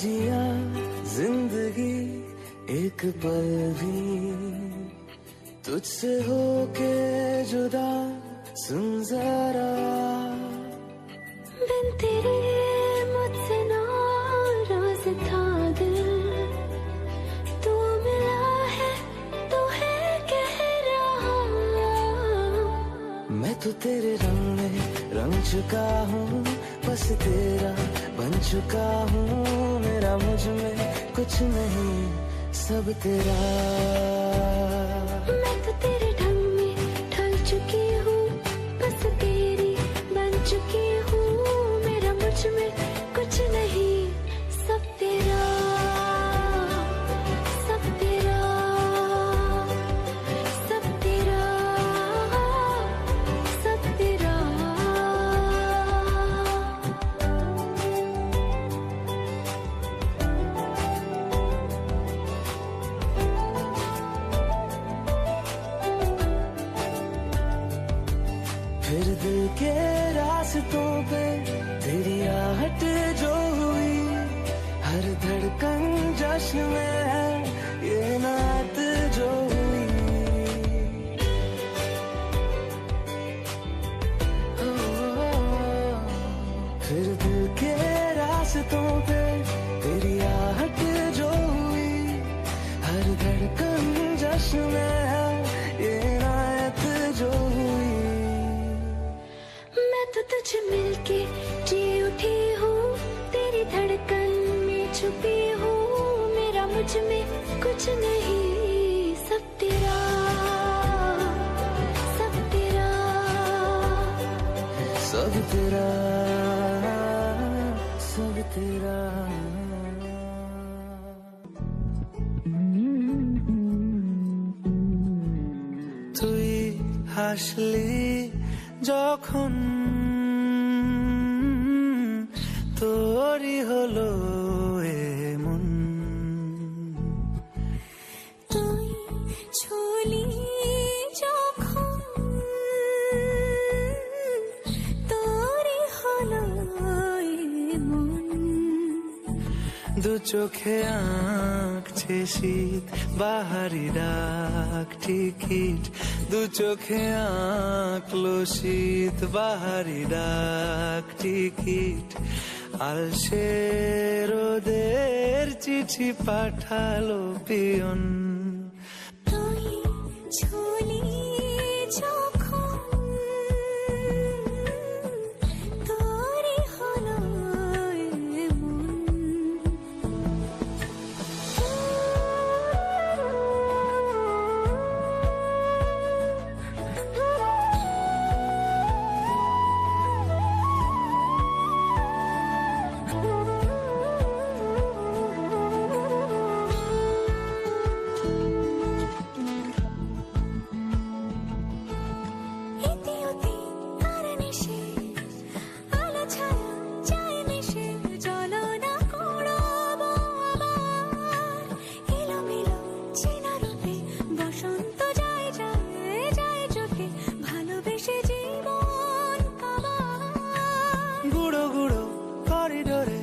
जिया जिंदगी एक पल भी तुझसे होके जुदा, सुन जरा बिन तेरे मुझसे नाराज था दिल, तू मिला है तो है कह रहा। मैं तो तेरे रंग में रंग चुका हूँ, बस तेरा बन चुका हूँ। मेरा मुझ में कुछ नहीं, सब तेरा। मैं तो तेरे ढंग में ढल चुकी हूँ, बस तेरी बन चुकी हूँ। मेरा मुझ में कुछ नहीं, सब तेरा, सब तेरा, सब तेरा, सब तेरा। फिर दिल के रास्तों पे तेरी आहट जो हुई, हर धड़कन जश्न में है ये नात जो हुई। फिर दिल के रास्तों पे तेरी आहट जो हुई, हर धड़कन जश्न में है ये नात जो हुई। मैं तो तुझे मिलके जी उठी हूँ, तेरी धड़कन में छुपी हूँ। मेरा मुझ में कुछ नहीं, सब तेरा, सब तेरा, सब तेरा, सब तेरा। তুই হাসলি যখন তোরই হলো এমন, তুই ছুলি যখন তোরই হলো এমন। দু চোখে আঁকছে শীত বাহারি ডাক টিকিট, দু চোখে আঁকলো শীত বাহারি ডাক টিকিট। আলসে রোদের চিঠি পাঠালো পিয়ন, তুই ছুলি যখন তোরই হলো এমন। গুঁড়ো গুঁড়ো করিডোরে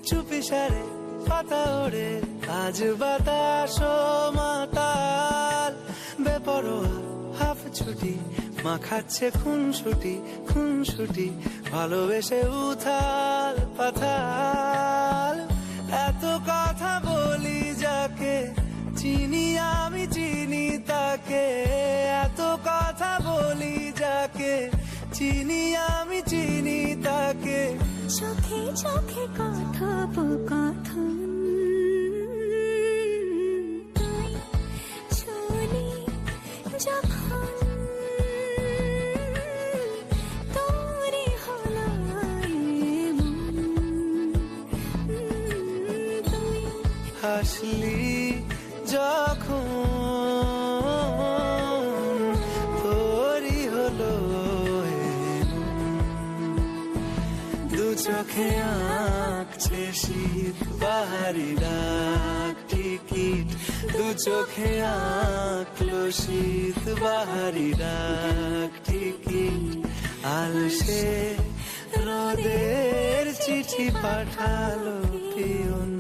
চুপি সারে পাতা ওড়ে, আজ বাতাস মাতাল বেপরোয়া হাফ ছুটি, মাখাচ্ছে খুনসুটি খুনসুটি, ভালোবেসে উথাল পাথাল। এত কথা বলি যাকে চিনি আমি চিনি তাকে, এত কথা বলি যাকে চিনি আমি চিনি তাকে। চোখে চোখে কথোপকথন, তুই ছুলি যখন তোরই হলো এমন। তুই হাসলি যখন তোরই হলো দু চোখে আঁকছে শীত বাহারি ডাক টিকিট, দু চোখে আঁকলো শীত বাহারি ডাক টিকিট। আলসে বিনোদের চিঠি পাঠালো পিয়ন।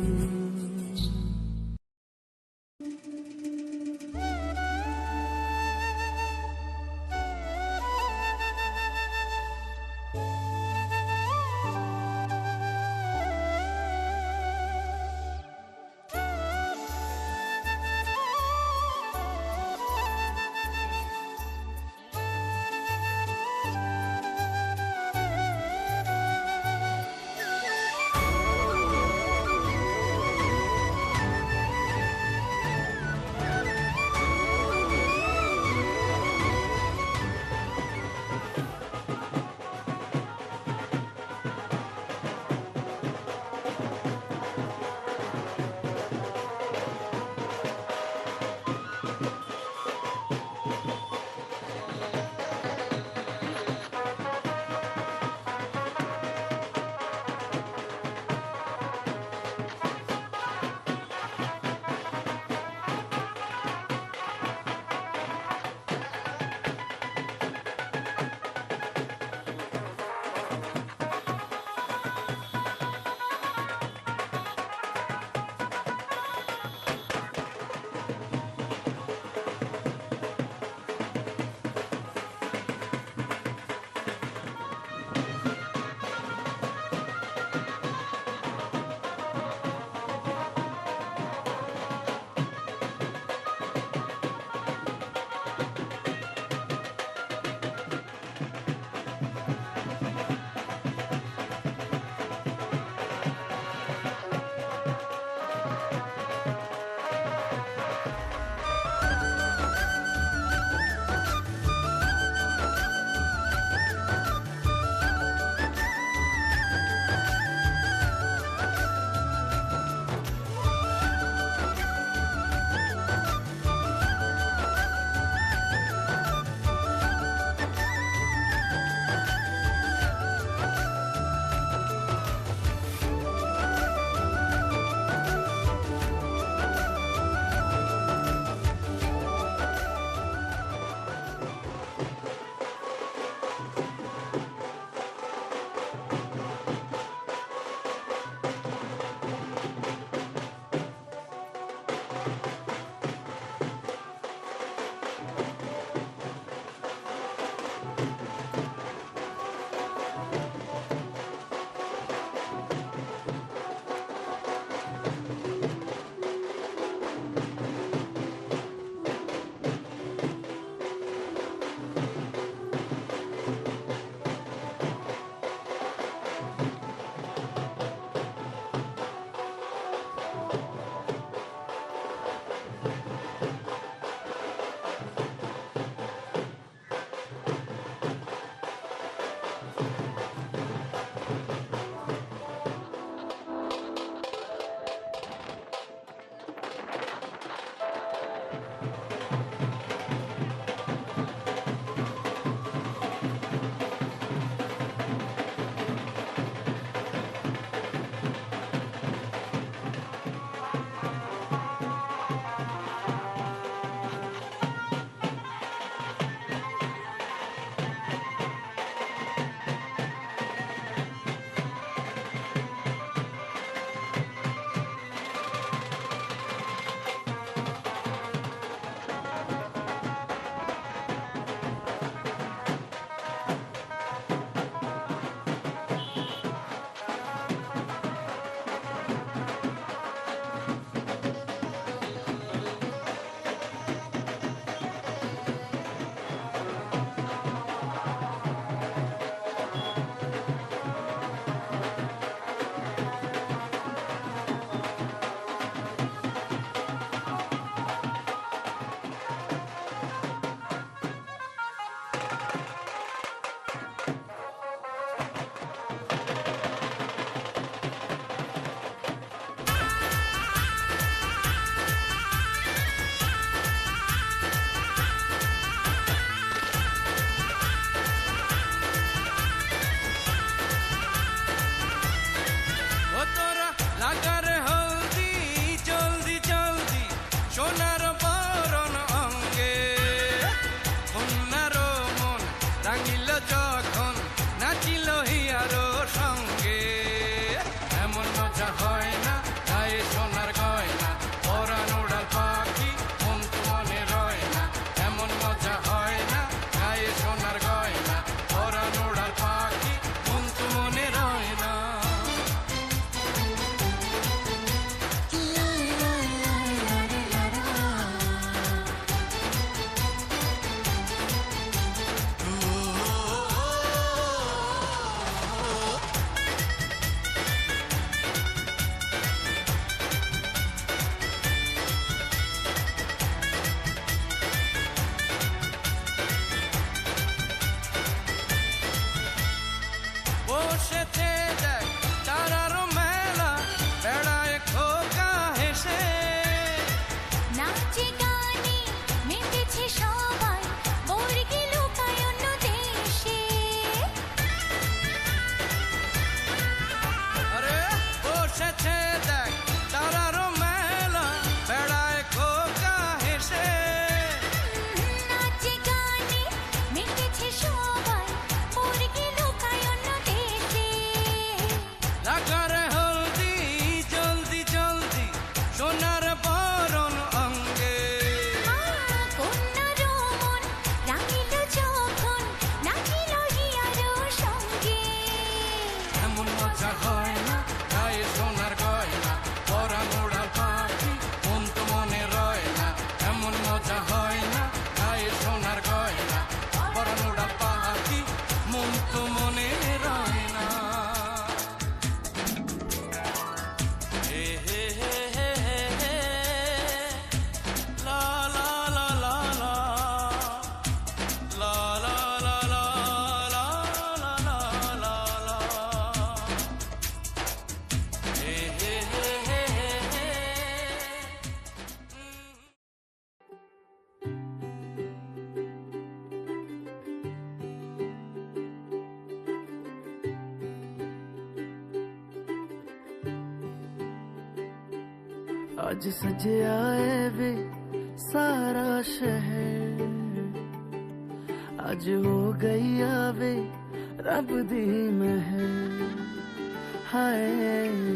आज सजया है वे सारा शहर, आज हो गई आवे रब दी महर। हाय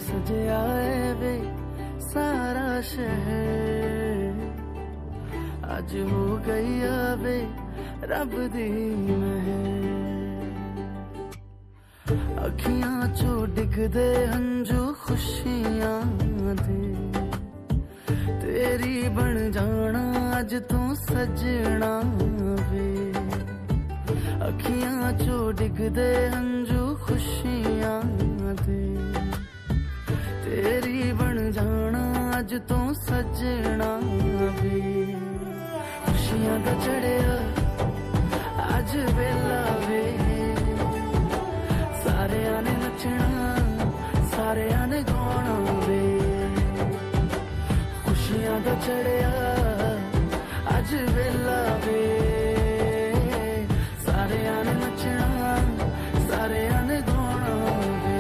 सजया है वे सारा शहर, आज हो गई आवे रब दी महर। अखियां चो डिगदे हंजू खुशियां दे, तेरी बन जाना अज तू सजना वे। अखियां चो डिगदे हंजू खुशियां दे, तेरी बन जाना अज तू सजना वे। खुशियां दा चढ़िया अज वेला वे, सारियां ने नचना सारियां ने गाना वे। खुशियां दा चढ़िया अज वेला वे, सारियां ने नचना सारियां ने गाना वे।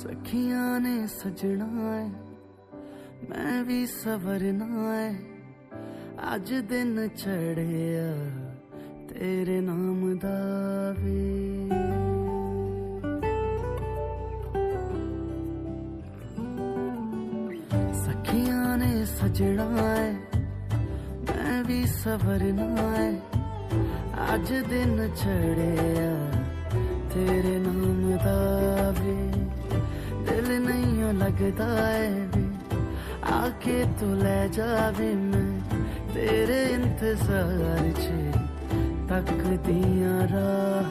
सखियां ने सजना है मैं भी सवरना है, अज दिन चढ़िया तेरे नाम दा वे। सखियां ने सजना है मैं भी सवरना है, अज दिन चढ़िया तेरे नाम दा वे। दिल नहीं लगता है वे आके तू ले जावे, मैं तेरे इंतजार च तकदियां राह।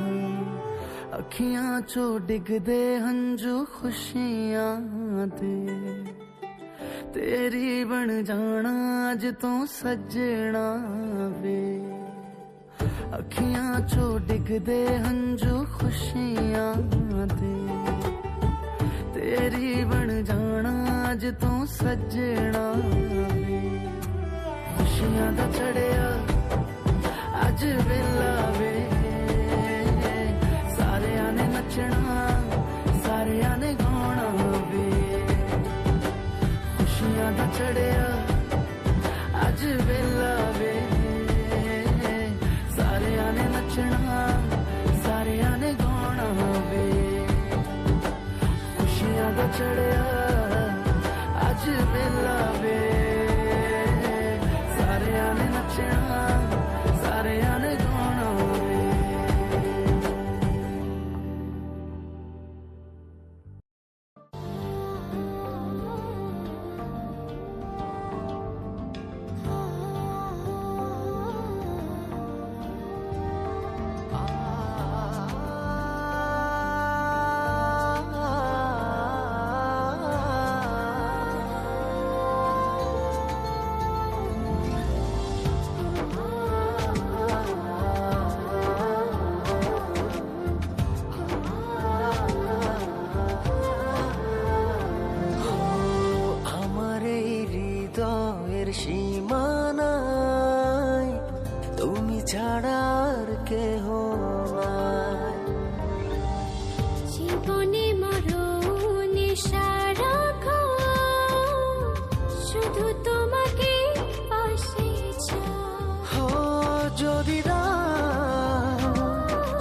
अखियां चो डिगदे हंजू खुशियां दे, तेरी बन जाना अज तू सजना वे। अखियां चो डिगदे हंजू खुशियां दे, तेरी बन जाना अज तू सजना वे। खुशियां दा चढ़िया अज वेला वे, सारियां ने नचना सारियां ने गाना वे। खुशियां दा चढ़िया अज वेला वे, सारियां ने नचना सारियां ने गाना वे। खुशियां दा चढ़िया अज वेला वे, सारियां ने नचना सारियां ने गाना वे। সীমানায় তুমি ছাড়ার কেহ নাই। জীবনে মরণে সারাক্ষণ শুধু তোমাকে পাশে চাই। ও যদি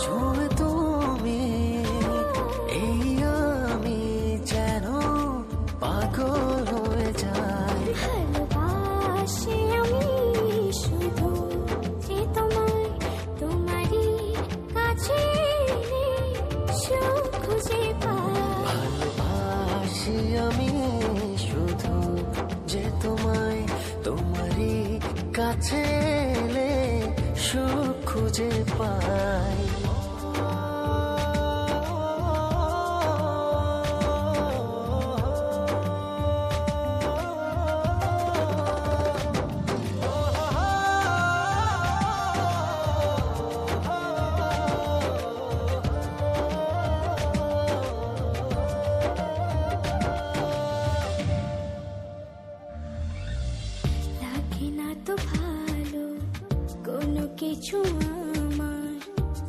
ছুঁয়ে তুমি এই আমি যেন পাগল হয়ে যাই। ভালোবাসি আমি শুধু যে তোমায়, তোমারই কাছে সুখ খুঁজে পাই। ভালোবাসি আমি শুধু যে তোমায়, তোমারই কাছে এলে সুখ খুঁজে পাই। কিছু আমার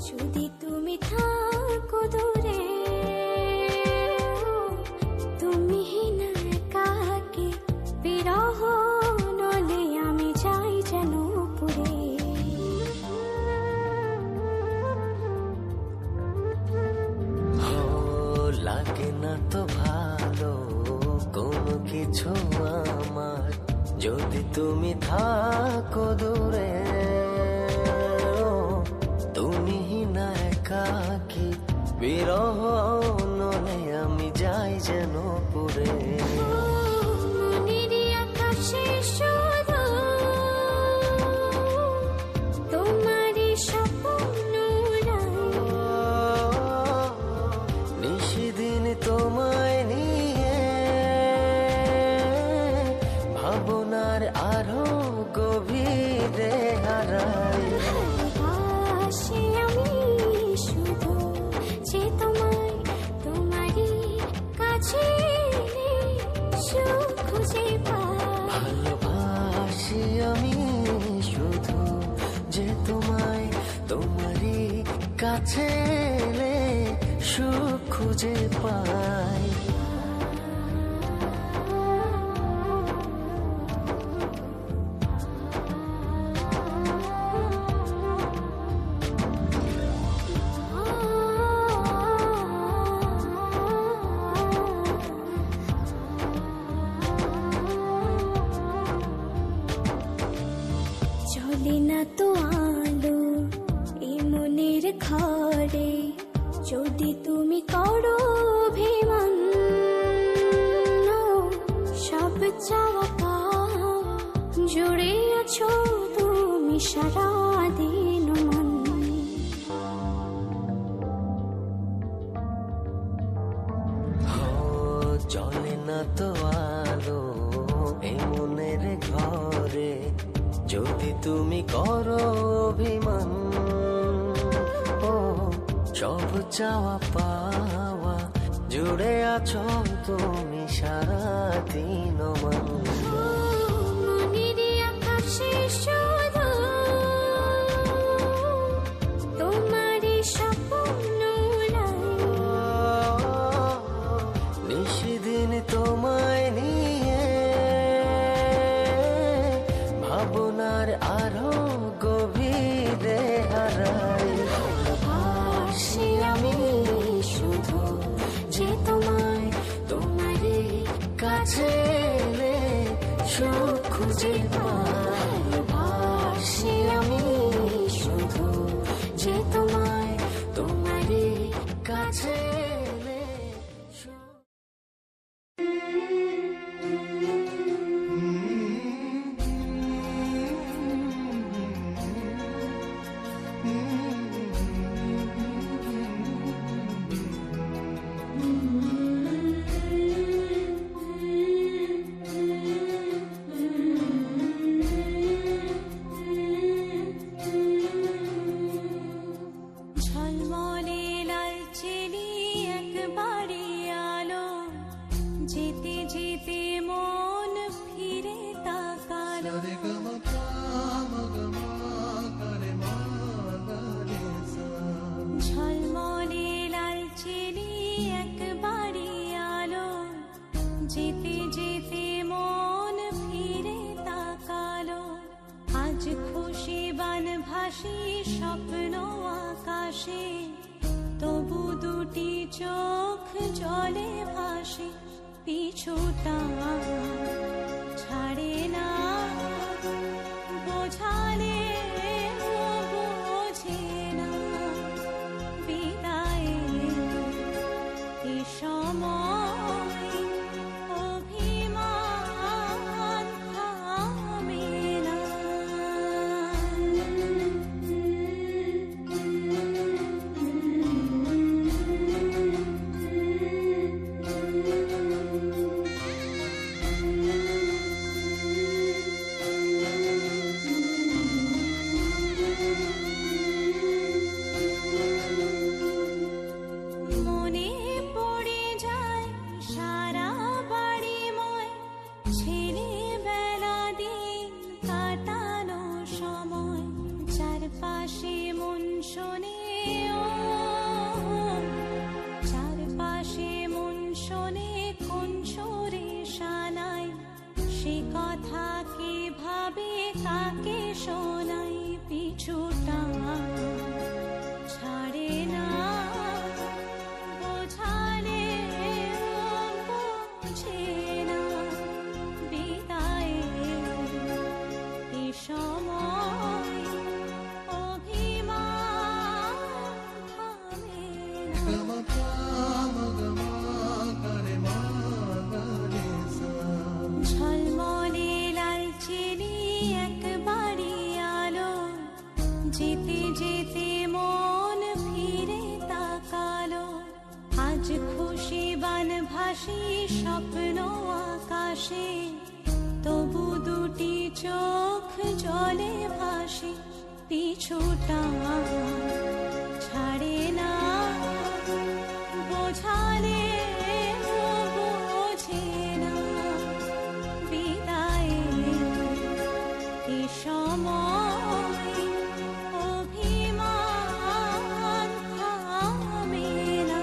যদি তুমি থাকো দূরে, তুমি না একাকী বিরহ নলে আমি যাই যেন পুরে। লাগে না তো ভালো কোনো কিছু আমার যদি তুমি থাকো দূরে, তুমি না একাকী বিরহ নলে আমি যাই যেন পুরে। মনেরই আকাশে শুধু তোমারই স্বপ্ন নিশিদিন তোমায় নিয়ে ভাবনার আরো গভীরে হারাই। ভালোবাসি আমি শুধু যে তোমায়, তোমারই কাছে সুখ খুঁজে পাই। ভালোবাসি আমি শুধু যে তোমায়, তোমারই কাছে এলে সুখ খুঁজে পাই। চলে না তো আলো এই মনের ঘরে যদি তুমি করো অভিমান, সব চাওয়া পাওয়া জুড়ে আছো তুমি সারা দিন মন। চলে না তো আলো এই মনের ঘরে যদি তুমি করো অভিমান, ও সব চাওয়া পাওয়া জুড়ে আছো তুমি সারা দিন মন। মনেরই আকাশে শুধু তোমারই স্বপ্ন নিশিদিন তোমায় নিয়ে ভাবনার আরো গভীরে হারাই। ভালোবাসি আমি শুধু যে তোমায়, তোমারই কাছে এলে সুখ খুঁজে পাই। ভালোবাসি আমি শুধু যে তোমায়, তোমারই কাছে এলে সুখ। ঝলমলে লাল চিনি একবারে আলো, যেতে যেতে মন ফিরে তাকালো। ঝলমলে লাল চিনি একবারে আলো, যেতে যেতে মন ফিরে তাকালো। আজ খুশি বান ভাসি স্বপ্ন আকাশে, তবু দুটি চোখ জলে ভাসে পিছুটা ছাড়ে না। বোঝালে বোঝে না বিদায়ে এ সময় অভিমান থামে না। শোনে ও চারপাশে মন শোনে কোন সুরে শানাই সে কথা কে ভাবে কাকে শোনাই পিছুটা ছাড়ে না বোঝালে বোঝে না বিদায় এ সময় অভিমান থামে না ঝলমলে লালচেনি একবারই আলো যেতে যেতে মন ফিরে তাকালো আজ খুশি বান ভাসি স্বপ্ন আকাশে তবু দুটি চোখ জলে ভাসে পিছুটা ছাড়ে না বোঝালে বোঝে না বিদায় এ সময় অভিমান থামে না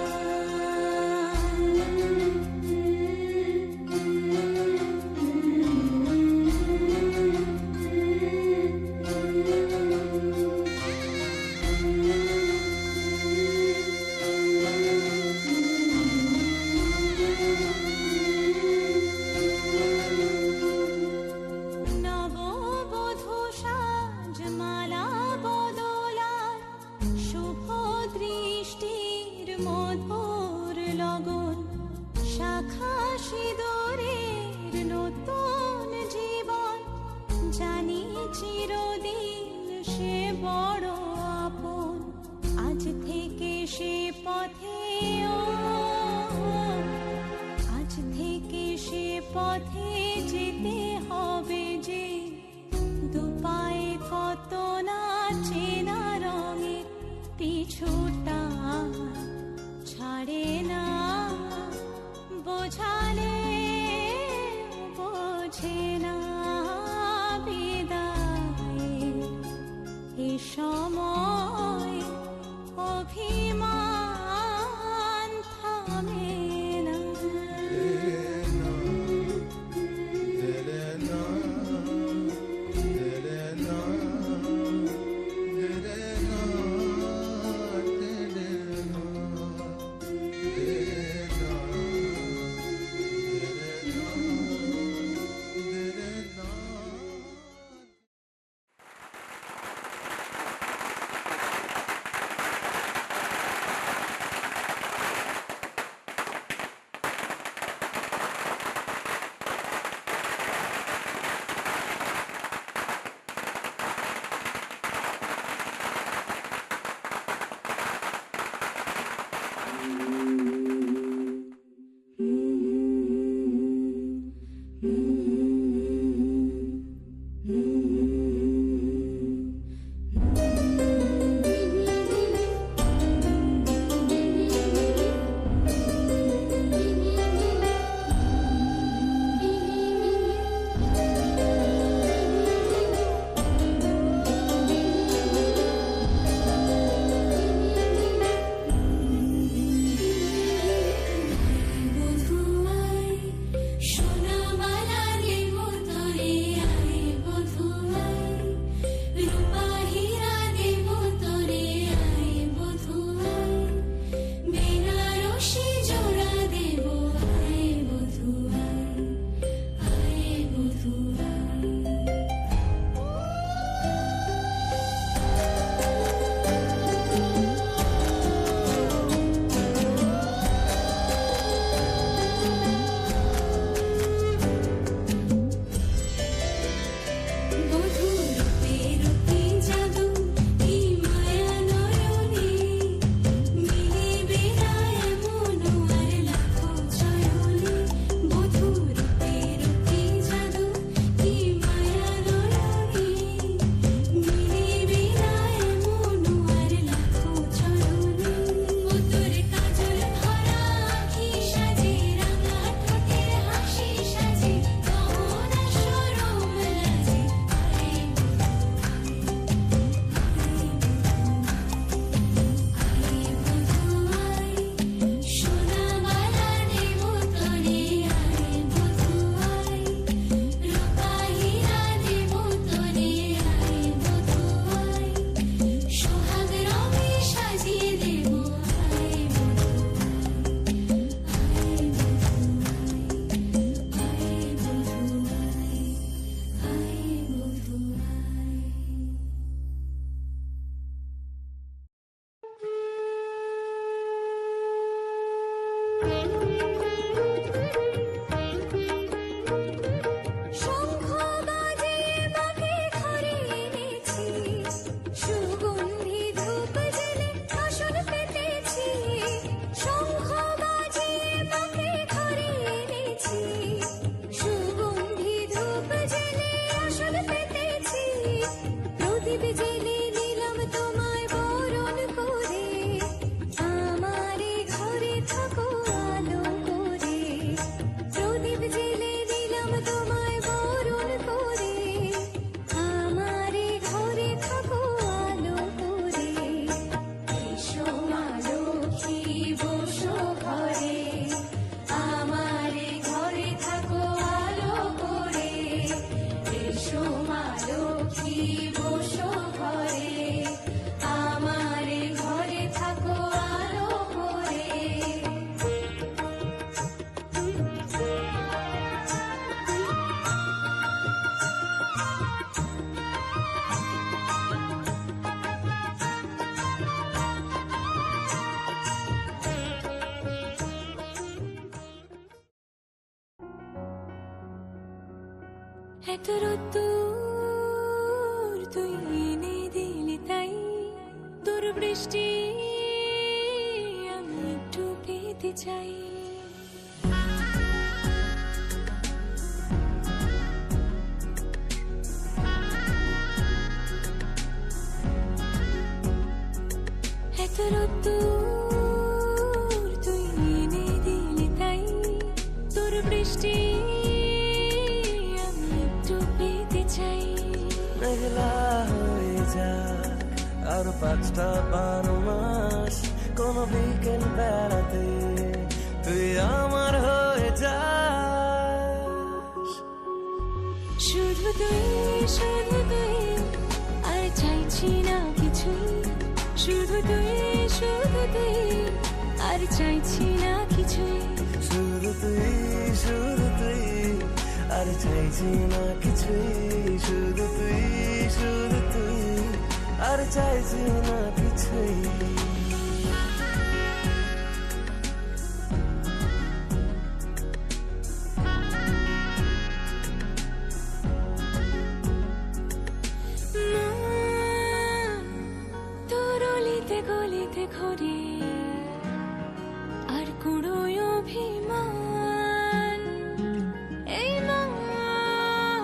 নববধূ সাজমালা বদলার শুভ দৃষ্টির মধুর লগন শাখা সিঁদুরের নতুন জীবন জানি চিরদিন সে বড় আপন আজ থেকে সে পথে ও আজ থেকে সে পথে যেতে হবে যে দুপায়ে কত না চেনা রঙে পিছুটা ছাড়ে না বোঝালে বোঝে না বিদায় এ সময় অভিমান থামে না এত রোদ্দুর তুই এনে দিলি তাই, তোর বৃষ্টি আমি একটু পেতে চাই। এত রোদ্দুর তুই এনে দিলি তাই, তোর বৃষ্টি আমি একটু পেতে চাই। মেঘলা হয়ে যাক আর 5-12 মাস, কোনো বিকেল বেড়াতে তুই আমার হয়ে যাস। শুধু তুই আর চাইছি না কিছুই, শুধু তুই আর চাইছি না কিছুই, শুধু তুই আর চাইছি না কিছুই, শুধু তুই আর চাইছি না কিছুই। তোর অলিতে গলিতে ঘুরে আর কুড়োয় অভিমান, এই মন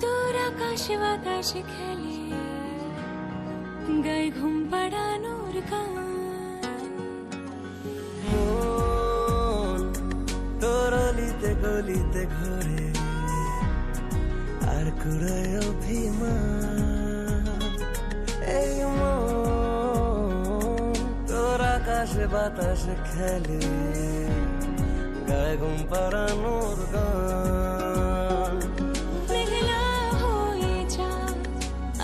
তোর আকাশে বাতাসে খেলে গায়ে ঘুম পাড়ানোর গান। মন তোর অলিতে গলিতে ঘুরে আর কুড়ায় অভিমান, এই মন তোর আকাশে বাতাসে খেলে গায়ে ঘুম পাড়ানোর গান। মেঘলা হয়ে যা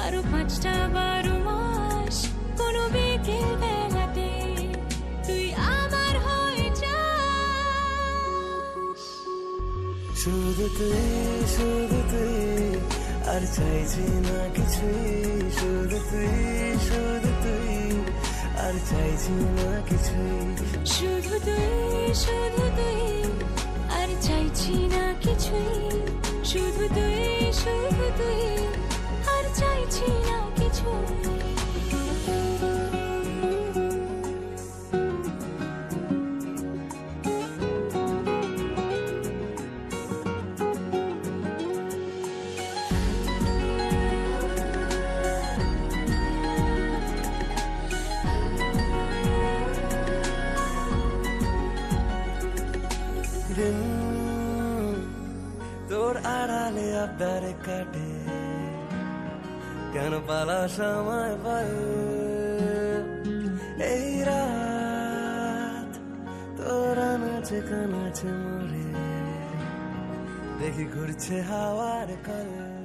আরো 5-12 মাস, কোনো বিকেল বেলাতে তুই আমার হয়ে যাস। শুধু তুই আর চাইছি না কিছুই, শুধু তুই আর চাইছি না কিছুই, শুধু তুই আর চাইছি না কিছুই, শুধু তুই আর চাইছি না কিছুই। দিন তোর আড়ালে আবদারে কাটে, কেন পালা সময় পায় এই রাত তোর আনাচে কানাচে মরে, দেখি ঘুরছে হাওয়ার কলে।